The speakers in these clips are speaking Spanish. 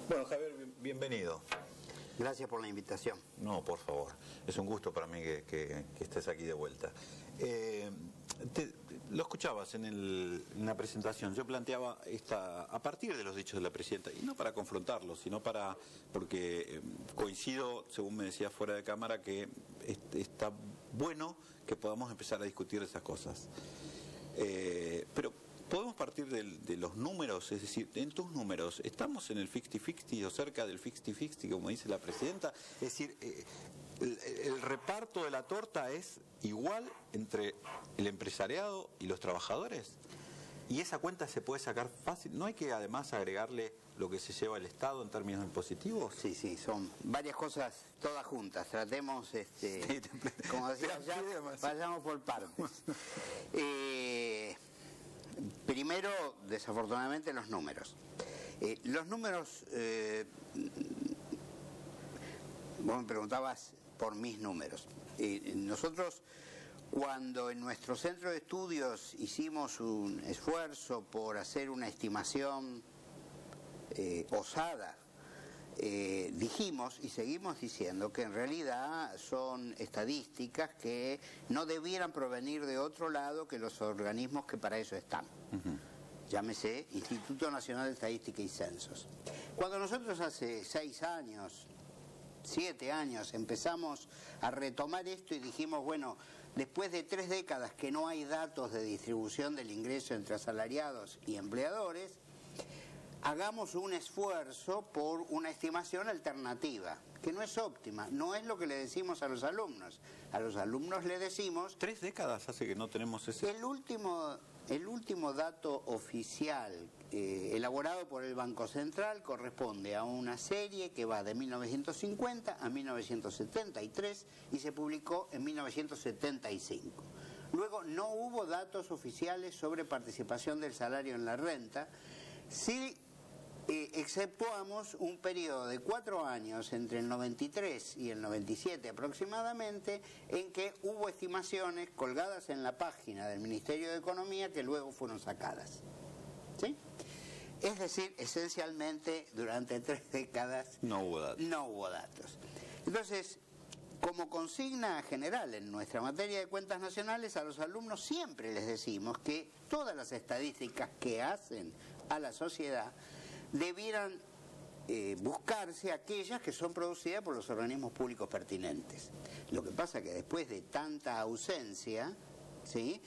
Bueno, Javier, bienvenido. Gracias por la invitación. No, por favor. Es un gusto para mí que estés aquí de vuelta. Lo escuchabas en la presentación. Yo planteaba a partir de los dichos de la presidenta, y no para confrontarlos, sino porque coincido, según me decía fuera de cámara, que está bueno que podamos empezar a discutir esas cosas. Pero podemos partir de los números, es decir, en tus números, ¿estamos en el 50-50 o cerca del 50-50, como dice la presidenta? Es decir, el reparto de la torta es igual entre el empresariado y los trabajadores. ¿Y esa cuenta se puede sacar fácil? ¿No hay que además agregarle lo que se lleva el Estado en términos impositivos? Sí, son varias cosas todas juntas. Tratemos, como decía ya, vayamos por partes. Primero, desafortunadamente, los números. Vos me preguntabas por mis números. Nosotros, cuando en nuestro centro de estudios hicimos un esfuerzo por hacer una estimación osada, dijimos y seguimos diciendo que en realidad son estadísticas que no debieran provenir de otro lado que los organismos que para eso están. Llámese Instituto Nacional de Estadística y Censos. Cuando nosotros hace 6 años, 7 años, empezamos a retomar esto y dijimos, bueno, después de 3 décadas que no hay datos de distribución del ingreso entre asalariados y empleadores, hagamos un esfuerzo por una estimación alternativa, que no es óptima, no es lo que le decimos a los alumnos. A los alumnos le decimos... 3 décadas hace que no tenemos ese... El último dato oficial elaborado por el Banco Central corresponde a una serie que va de 1950 a 1973 y se publicó en 1975. Luego no hubo datos oficiales sobre participación del salario en la renta. Sí exceptuamos un periodo de 4 años entre el 93 y el 97 aproximadamente, en que hubo estimaciones colgadas en la página del Ministerio de Economía que luego fueron sacadas. ¿Sí? Es decir, esencialmente durante 3 décadas no hubo datos. Entonces, como consigna general en nuestra materia de cuentas nacionales, a los alumnos siempre les decimos que todas las estadísticas que hacen a la sociedad debieran buscarse aquellas que son producidas por los organismos públicos pertinentes. Lo que pasa que después de tanta ausencia, ¿sí?,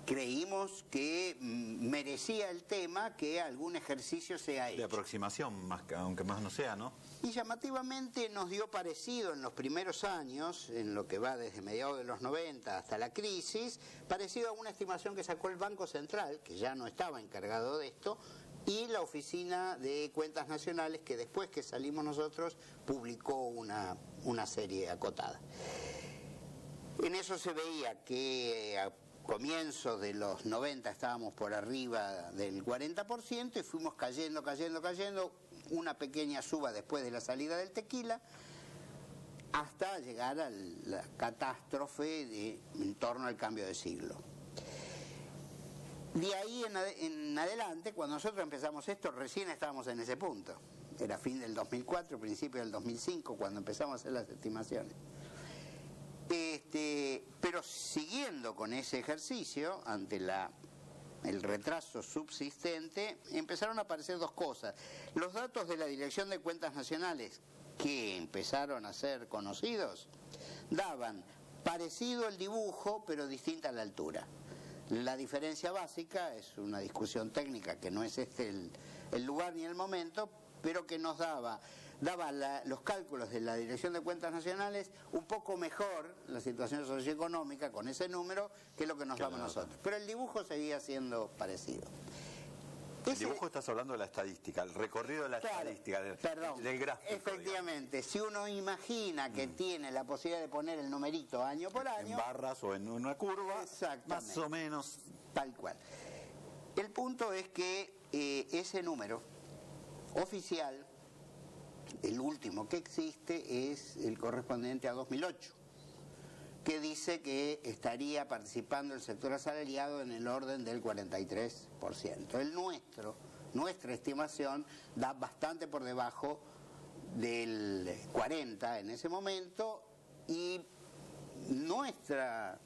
creímos que merecía el tema que algún ejercicio sea hecho. De aproximación, aunque más no sea, ¿no? Y llamativamente nos dio parecido en los primeros años, en lo que va desde mediados de los 90 hasta la crisis, parecido a una estimación que sacó el Banco Central, que ya no estaba encargado de esto, y la Oficina de Cuentas Nacionales, que después que salimos nosotros publicó una serie acotada. En eso se veía que a comienzos de los 90 estábamos por arriba del 40% y fuimos cayendo, una pequeña suba después de la salida del tequila, hasta llegar a la catástrofe en torno al cambio de siglo. De ahí en adelante, cuando nosotros empezamos esto, recién estábamos en ese punto. Era fin del 2004, principio del 2005, cuando empezamos a hacer las estimaciones. Pero siguiendo con ese ejercicio, ante el retraso subsistente, empezaron a aparecer 2 cosas. Los datos de la Dirección de Cuentas Nacionales, que empezaron a ser conocidos, daban parecido el dibujo, pero distinta la altura. La diferencia básica es una discusión técnica que no es el lugar ni el momento, pero que nos daba los cálculos de la Dirección de Cuentas Nacionales un poco mejor la situación socioeconómica con ese número que lo que nos daba nosotros. Pero el dibujo seguía siendo parecido. El dibujo, estás hablando de la estadística, el recorrido de la estadística, del gráfico. Efectivamente, digamos. Si uno imagina que tiene la posibilidad de poner el numerito año por año, en barras o en una curva, más o menos. Tal cual. El punto es que ese número oficial, el último que existe, es el correspondiente a 2008. Que dice que estaría participando el sector asalariado en el orden del 43%. El nuestro nuestra estimación da bastante por debajo del 40 en ese momento, y nuestra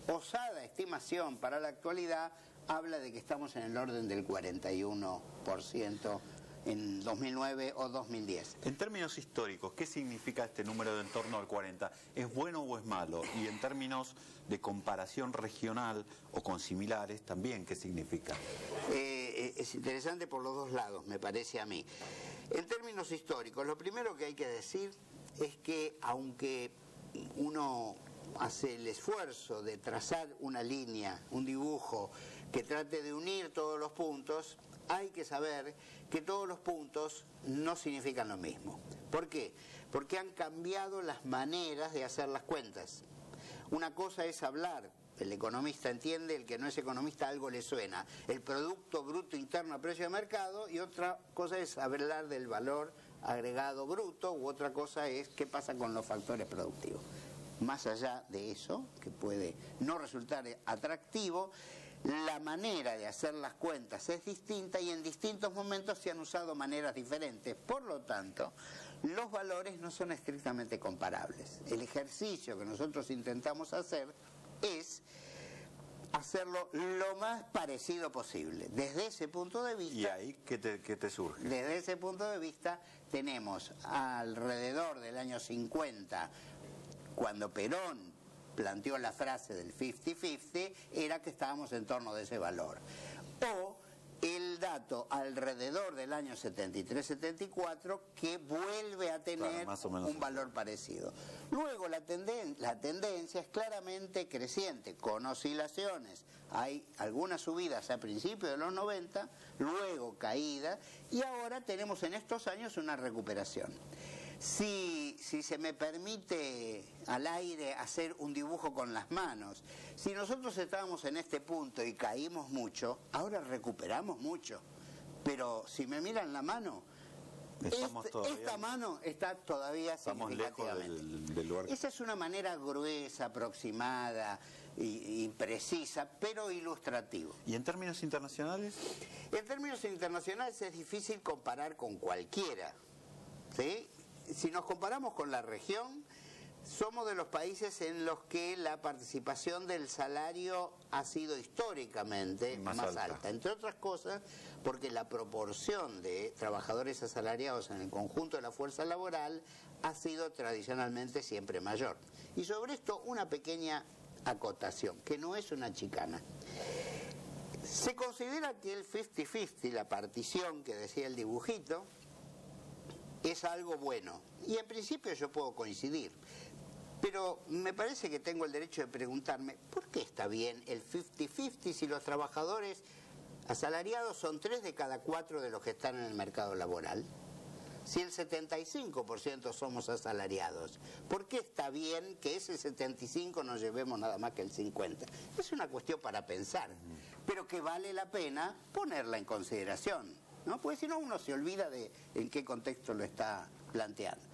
osada estimación para la actualidad habla de que estamos en el orden del 41% en 2009 o 2010. En términos históricos, ¿qué significa este número de en torno al 40? ¿Es bueno o es malo? Y en términos de comparación regional o con similares, también, ¿qué significa? Es interesante por los dos lados, me parece a mí. En términos históricos, lo primero que hay que decir es que aunque uno hace el esfuerzo de trazar una línea, un dibujo que trate de unir todos los puntos, hay que saber que todos los puntos no significan lo mismo. ¿Por qué? Porque han cambiado las maneras de hacer las cuentas. Una cosa es hablar, el economista entiende, el que no es economista algo le suena, el Producto Bruto Interno a precio de mercado, y otra cosa es hablar del valor agregado bruto, u otra cosa es qué pasa con los factores productivos. Más allá de eso, que puede no resultar atractivo, la manera de hacer las cuentas es distinta y en distintos momentos se han usado maneras diferentes. Por lo tanto, los valores no son estrictamente comparables. El ejercicio que nosotros intentamos hacer es hacerlo lo más parecido posible. Desde ese punto de vista... ¿Y ahí qué te surge? Desde ese punto de vista tenemos alrededor del año 50, cuando Perón planteó la frase del 50-50, era que estábamos en torno de ese valor. O el dato alrededor del año 73-74 que vuelve a tener un valor parecido. Luego la tendencia es claramente creciente, con oscilaciones. Hay algunas subidas a principios de los 90, luego caídas, y ahora tenemos en estos años una recuperación. Si se me permite al aire hacer un dibujo con las manos, si nosotros estábamos en este punto y caímos mucho, ahora recuperamos mucho. Pero si me miran la mano, esta mano está todavía significativamente lejos del lugar. Esa es una manera gruesa, aproximada y precisa, pero ilustrativa. ¿Y en términos internacionales? En términos internacionales es difícil comparar con cualquiera, ¿sí? Si nos comparamos con la región, somos de los países en los que la participación del salario ha sido históricamente más alta. Entre otras cosas, porque la proporción de trabajadores asalariados en el conjunto de la fuerza laboral ha sido tradicionalmente siempre mayor. Y sobre esto una pequeña acotación, que no es una chicana. Se considera que el 50-50, la partición que decía el dibujito, es algo bueno, y en principio yo puedo coincidir, pero me parece que tengo el derecho de preguntarme ¿por qué está bien el 50-50 si los trabajadores asalariados son 3 de cada 4 de los que están en el mercado laboral? Si el 75% somos asalariados, ¿por qué está bien que ese 75% nos llevemos nada más que el 50%? Es una cuestión para pensar, pero que vale la pena ponerla en consideración, ¿no? Porque si no uno se olvida de en qué contexto lo está planteando.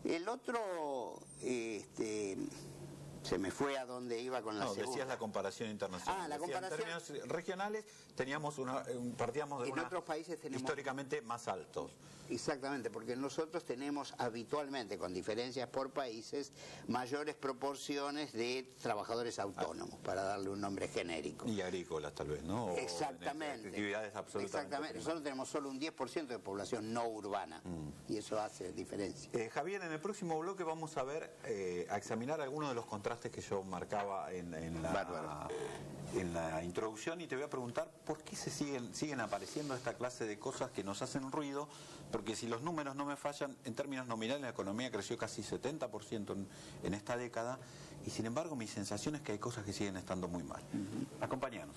El otro, se me fue a donde iba con la segunda. Decías la comparación internacional. La comparación. En términos regionales teníamos partíamos de otros países tenemos históricamente más altos. Exactamente, porque nosotros tenemos habitualmente, con diferencias por países, mayores proporciones de trabajadores autónomos, para darle un nombre genérico. Y agrícolas tal vez, ¿no? Exactamente. Actividades absolutamente. Exactamente. Nosotros tenemos solo un 10% de población no urbana, y eso hace diferencia. Javier, en el próximo bloque vamos a ver, a examinar algunos de los contrastes que yo marcaba en la introducción, y te voy a preguntar por qué siguen apareciendo esta clase de cosas que nos hacen ruido, porque si los números no me fallan, en términos nominales la economía creció casi 70% en esta década, y sin embargo mi sensación es que hay cosas que siguen estando muy mal. Acompáñanos.